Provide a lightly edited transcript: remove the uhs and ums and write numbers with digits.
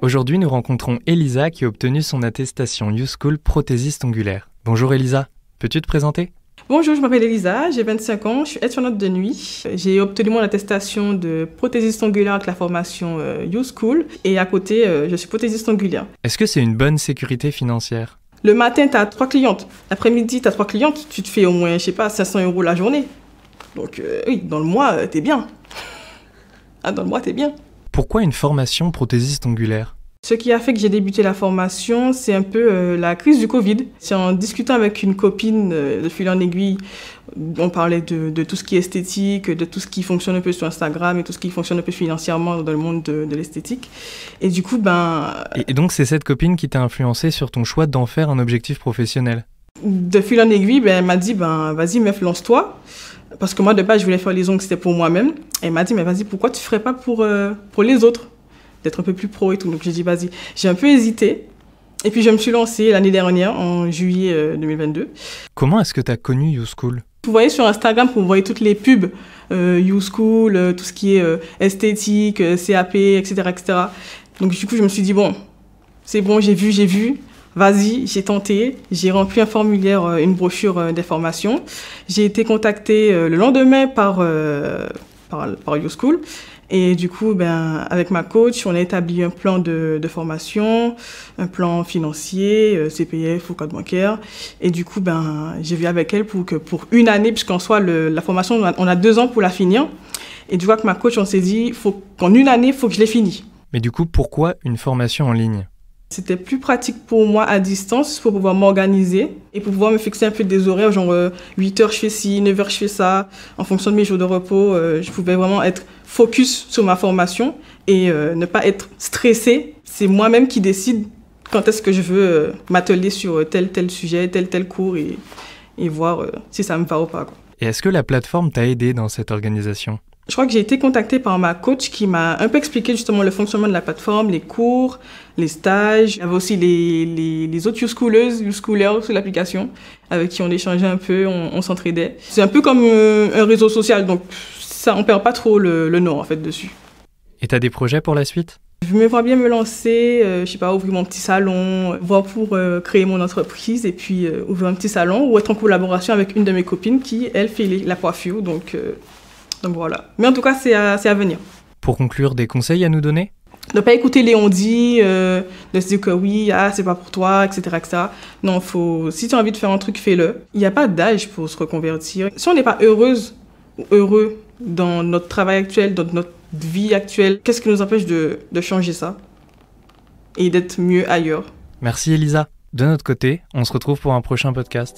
Aujourd'hui, nous rencontrons Elisa qui a obtenu son attestation U-School prothésiste ongulaire. Bonjour Elisa, peux-tu te présenter ? Bonjour, je m'appelle Elisa, j'ai 25 ans, je suis aide-soignante de nuit. J'ai obtenu mon attestation de prothésiste ongulaire avec la formation U-School et à côté, je suis prothésiste ongulaire. Est-ce que c'est une bonne sécurité financière ? Le matin, tu as 3 clientes. L'après-midi, tu as 3 clientes. Tu te fais au moins, 500 € la journée. Donc oui, dans le mois, t'es bien. Dans le mois, t'es bien. Pourquoi une formation prothésiste ongulaire ? Ce qui a fait que j'ai débuté la formation, c'est un peu la crise du Covid. C'est en discutant avec une copine de fil en aiguille, on parlait de tout ce qui est esthétique, de tout ce qui fonctionne un peu sur Instagram et tout ce qui fonctionne un peu financièrement dans le monde de l'esthétique. Et du coup, Et donc c'est cette copine qui t'a influencé sur ton choix d'en faire un objectif professionnel ? De fil en aiguille, elle m'a dit, vas-y meuf, lance-toi. Parce que moi, de base, je voulais faire les ongles, c'était pour moi-même. Elle m'a dit, mais vas-y, pourquoi tu ferais pas pour les autres ? D'être un peu plus pro et tout. Donc j'ai dit, vas-y. J'ai un peu hésité. Et puis je me suis lancée l'année dernière, en juillet 2022. Comment est-ce que tu as connu U-School ? Vous voyez sur Instagram, vous voyez toutes les pubs, U-School, tout ce qui est esthétique, CAP, etc., etc. Donc du coup, je me suis dit, bon, c'est bon, j'ai vu. Vas-y, j'ai tenté, j'ai rempli un formulaire, une brochure d'information. J'ai été contactée le lendemain par U-School. Et du coup, avec ma coach, on a établi un plan de formation, un plan financier, CPF ou code bancaire. Et du coup, j'ai vu avec elle pour une année, puisqu'en soi, la formation, on a 2 ans pour la finir. Et du coup, avec ma coach, on s'est dit qu'en une année, il faut que je l'ai finie. Mais du coup, pourquoi une formation en ligne ? C'était plus pratique pour moi à distance pour pouvoir m'organiser et pour pouvoir me fixer un peu des horaires, genre 8 heures je fais ci, 9 heures je fais ça. En fonction de mes jours de repos, je pouvais vraiment être focus sur ma formation et ne pas être stressée. C'est moi-même qui décide quand est-ce que je veux m'atteler sur tel sujet, tel cours et voir si ça me va ou pas, quoi. Et est-ce que la plateforme t'a aidé dans cette organisation ? Je crois que j'ai été contactée par ma coach qui m'a un peu expliqué justement le fonctionnement de la plateforme, les cours, les stages. Il y avait aussi les autres U-Schoolers sur l'application avec qui on échangeait un peu, on s'entraidait. C'est un peu comme un réseau social, donc ça, on perd pas trop le nom en fait dessus. Et t'as des projets pour la suite ? Je me vois bien me lancer, ouvrir mon petit salon, voir pour créer mon entreprise et puis ouvrir un petit salon ou être en collaboration avec une de mes copines qui, elle, fait la coiffure, donc voilà. Mais en tout cas, c'est à venir. Pour conclure, des conseils à nous donner ? Ne pas écouter les on-dit, de se dire que oui, c'est pas pour toi, etc., etc. Non, si tu as envie de faire un truc, fais-le. Il n'y a pas d'âge pour se reconvertir. Si on n'est pas heureuse ou heureux dans notre travail actuel, dans notre vie actuelle, qu'est-ce qui nous empêche de changer ça et d'être mieux ailleurs ? Merci Elisa. De notre côté, on se retrouve pour un prochain podcast.